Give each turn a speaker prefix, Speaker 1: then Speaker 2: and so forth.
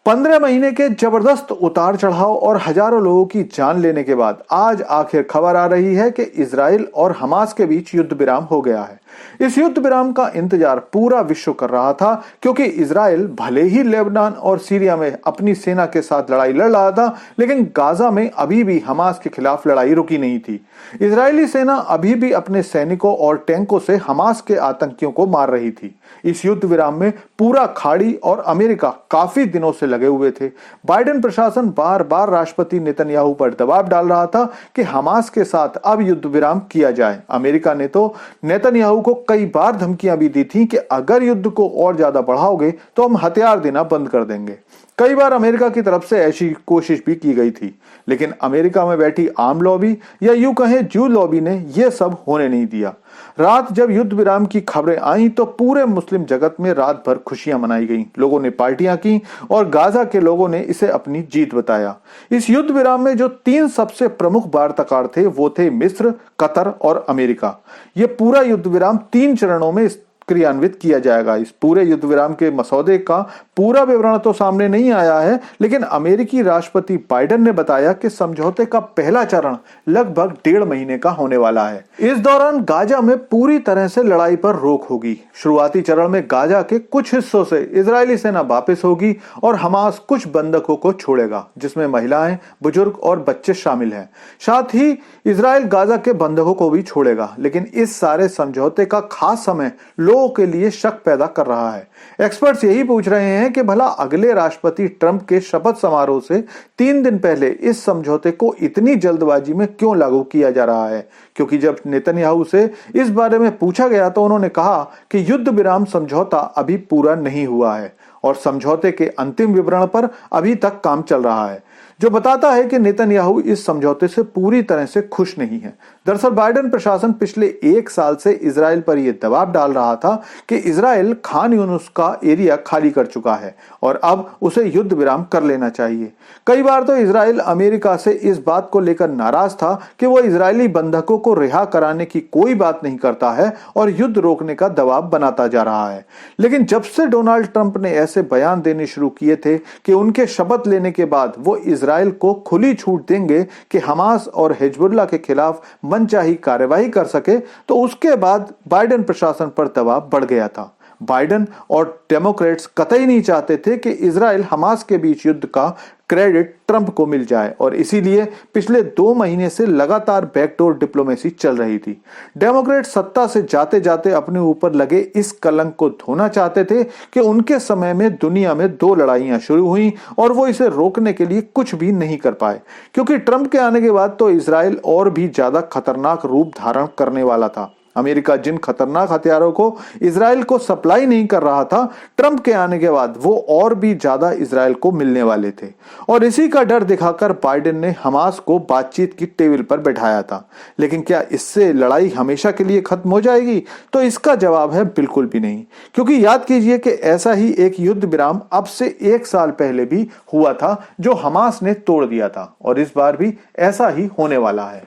Speaker 1: 15 महीने के जबरदस्त उतार चढ़ाव और हजारों लोगों की जान लेने के बाद आज आखिर खबर आ रही है कि इजराइल और हमास के बीच युद्ध विराम हो गया है। इस युद्ध विराम का इंतजार पूरा विश्व कर रहा था, क्योंकि इजराइल भले ही लेबनान और सीरिया में अपनी सेना के साथ लड़ाई लड़ रहा था, लेकिन गाजा में अभी भी हमास के खिलाफ लड़ाई रुकी नहीं थी। इजरायली सेना अभी भी अपने सैनिकों और टैंकों से हमास के आतंकियों को मार रही थी। इस युद्ध विराम में पूरा खाड़ी और अमेरिका काफी दिनों से लगे हुए थे। बाइडेन प्रशासन बार बार राष्ट्रपति नेतन्याहू पर दबाव डाल रहा था कि हमास के साथ अब युद्ध विराम किया जाए। अमेरिका ने तो नेतन्याहू को कई बार धमकियां भी दी थी कि अगर युद्ध को और ज्यादा बढ़ाओगे तो हम हथियार देना बंद कर देंगे। कई बार अमेरिका की तरफ से ऐसी कोशिश भी की गई थी, लेकिन अमेरिका में बैठी आम लॉबी या यूं कहें जू लॉबी ने यह सब होने नहीं दिया। रात जब युद्ध विराम की खबरें आई तो पूरे मुस्लिम जगत में रात भर खुशियां मनाई गईं। लोगों ने पार्टियां की और गाजा के लोगों ने इसे अपनी जीत बताया। इस युद्ध विराम में जो 3 सबसे प्रमुख वार्ताकार थे वो थे मिस्र, कतर और अमेरिका। ये पूरा युद्ध विराम 3 चरणों में क्रियान्वित किया जाएगा। इस पूरे युद्ध विराम के मसौदे का पूरा विवरण तो सामने नहीं आया है, लेकिन अमेरिकी राष्ट्रपति बाइडेन ने बताया कि समझौते का पहला चरण लगभग 1.5 महीने का होने वाला है। इस दौरान गाजा में पूरी तरह से लड़ाई पर रोक होगी। शुरुआती चरण में गाजा के कुछ हिस्सों से इजरायली सेना वापस होगी और हमास कुछ बंधकों को छोड़ेगा, जिसमें महिलाएं, बुजुर्ग और बच्चे शामिल हैं। साथ ही इजरायल गाजा के बंधकों को भी छोड़ेगा, लेकिन इस सारे समझौते का खास समय लोगों के लिए शक पैदा कर रहा है। एक्सपर्ट्स यही पूछ रहे हैं कि भला अगले राष्ट्रपति ट्रंप के शपथ समारोह से 3 दिन पहले इस समझौते को इतनी जल्दबाजी में क्यों लागू किया जा रहा है। क्योंकि जब नेतन्याहू से इस बारे में पूछा गया तो उन्होंने कहा कि युद्ध विराम समझौता अभी पूरा नहीं हुआ है और समझौते के अंतिम विवरण पर अभी तक काम चल रहा है, जो बताता है कि नेतन्याहू इस समझौते से पूरी तरह से खुश नहीं है। दरअसल बाइडेन प्रशासन पिछले 1 साल से इजराइल पर यह दबाव डाल रहा था कि इजराइल खान यूनुस का एरिया खाली कर चुका है और अब उसे युद्ध विराम कर लेना चाहिए। कई बार तो इजराइल अमेरिका से इस बात को लेकर नाराज था कि वो इजरायली बंधकों को रिहा कराने की कोई बात नहीं करता है और युद्ध रोकने का दबाव बनाता जा रहा है। लेकिन जब से डोनाल्ड ट्रंप ने ऐसे बयान देने शुरू किए थे कि उनके शपथ लेने के बाद वो इजराइल को खुली छूट देंगे कि हमास और हिजबुल्लाह के खिलाफ मनचाही कार्यवाही कर सके, तो उसके बाद बाइडेन प्रशासन पर दबाव बढ़ गया था। बाइडेन और डेमोक्रेट्स कतई नहीं चाहते थे कि इजराइल हमास के बीच युद्ध का क्रेडिट ट्रंप को मिल जाए और इसीलिए पिछले 2 महीने से लगातार बैकडोर डिप्लोमेसी चल रही थी। डेमोक्रेट सत्ता से जाते जाते अपने ऊपर लगे इस कलंक को धोना चाहते थे कि उनके समय में दुनिया में 2 लड़ाइयां शुरू हुई और वो इसे रोकने के लिए कुछ भी नहीं कर पाए, क्योंकि ट्रंप के आने के बाद तो इजराइल और भी ज्यादा खतरनाक रूप धारण करने वाला था। अमेरिका जिन खतरनाक हथियारों को इजराइल को सप्लाई नहीं कर रहा था, ट्रंप के आने के बाद वो और भी ज्यादा इजराइल को मिलने वाले थे और इसी का डर दिखाकर बाइडेन ने हमास को बातचीत की टेबल पर बैठाया था। लेकिन क्या इससे लड़ाई हमेशा के लिए खत्म हो जाएगी? तो इसका जवाब है बिल्कुल भी नहीं, क्योंकि याद कीजिए कि ऐसा ही एक युद्ध विराम अब से 1 साल पहले भी हुआ था, जो हमास ने तोड़ दिया था और इस बार भी ऐसा ही होने वाला है।